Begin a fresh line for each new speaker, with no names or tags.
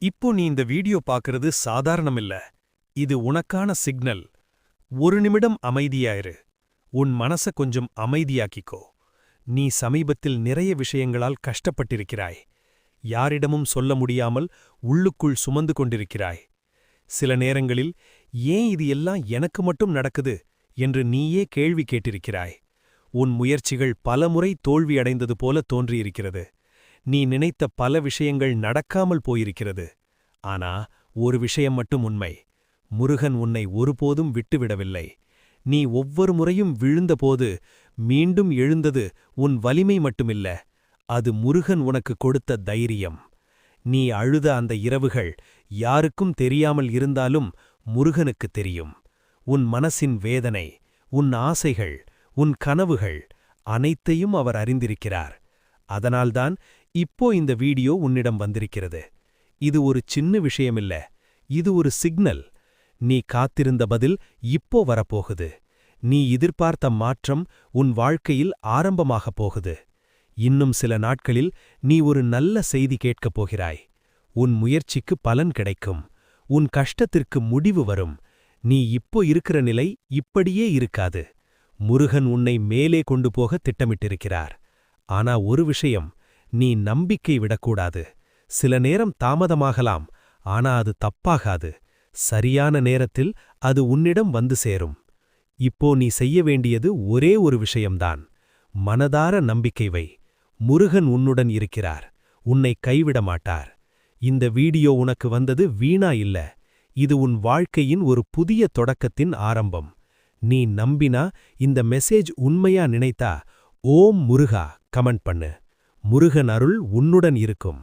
இப்போ நீ இந்த வீடியோ பார்க்கறது சாதாரணமில்ல. இது உனக்கான சிக்னல். ஒரு நிமிடம் அமைதியாயிரு. உன் மனச கொஞ்சம் அமைதியாக்கிக்கோ. நீ சமீபத்தில் நிறைய விஷயங்களால் கஷ்டப்பட்டிருக்கிறாய். யாரிடமும் சொல்ல முடியாமல் உள்ளுக்குள் சுமந்து கொண்டிருக்கிறாய். சில நேரங்களில் ஏன் இது எல்லாம் எனக்கு மட்டும் நடக்குது என்று நீயே கேள்வி கேட்டிருக்கிறாய். உன் முயற்சிகள் பலமுறை தோல்வியடைந்தது போல தோன்றியிருக்கிறது. நீ நினைத்த பல விஷயங்கள் நடக்காமல் போயிருக்கிறது. ஆனா ஒரு விஷயம் மட்டும் உண்மை. முருகன் உன்னை ஒருபோதும் விட்டுவிடவில்லை. நீ ஒவ்வொரு முறையும் விழுந்தபோது மீண்டும் எழுந்தது உன் வலிமை மட்டுமில்ல, அது முருகன் உனக்கு கொடுத்த தைரியம். நீ அழுத அந்த இரவுகள் யாருக்கும் தெரியாமல் இருந்தாலும் முருகனுக்கு தெரியும். உன் மனசின் வேதனை, உன் ஆசைகள், உன் கனவுகள் அனைத்தையும் அவர் அறிந்திருக்கிறார். அதனால்தான் இப்போ இந்த வீடியோ உன்னிடம் வந்திருக்கிறது. இது ஒரு சின்ன விஷயமில்ல, இது ஒரு சிக்னல். நீ காத்திருந்த பதில் இப்போ வரப்போகுது. நீ எதிர்பார்த்த மாற்றம் உன் வாழ்க்கையில் ஆரம்பமாகப் போகுது. இன்னும் சில நாட்களில் நீ ஒரு நல்ல செய்தி கேட்கப் போகிறாய். உன் முயற்சிக்கு பலன் கிடைக்கும். உன் கஷ்டத்திற்கு முடிவு வரும். நீ இப்போ இருக்கிற நிலை இப்படியே இருக்காது. முருகன் உன்னை மேலே கொண்டு போக திட்டமிட்டிருக்கிறார். ஆனா ஒரு விஷயம், நீ நம்பிக்கை விடக்கூடாது. சில நேரம் தாமதமாகலாம், ஆனா அது தப்பாகாது. சரியான நேரத்தில் அது உன்னிடம் வந்து சேரும். இப்போ நீ செய்ய வேண்டியது ஒரே ஒரு விஷயம்தான். மனதார நம்பிக்கை வை. முருகன் உன்னுடன் இருக்கிறார். உன்னை கைவிட மாட்டார். இந்த வீடியோ உனக்கு வந்தது வீணா இல்ல. இது உன் வாழ்க்கையின் ஒரு புதிய தொடக்கத்தின் ஆரம்பம். நீ நம்பினா, இந்த மெசேஜ் உண்மையா நினைத்தா, ஓம் முருகா கமெண்ட் பண்ணு. முருகன் அருள் உன்னுடன் இருக்கும்.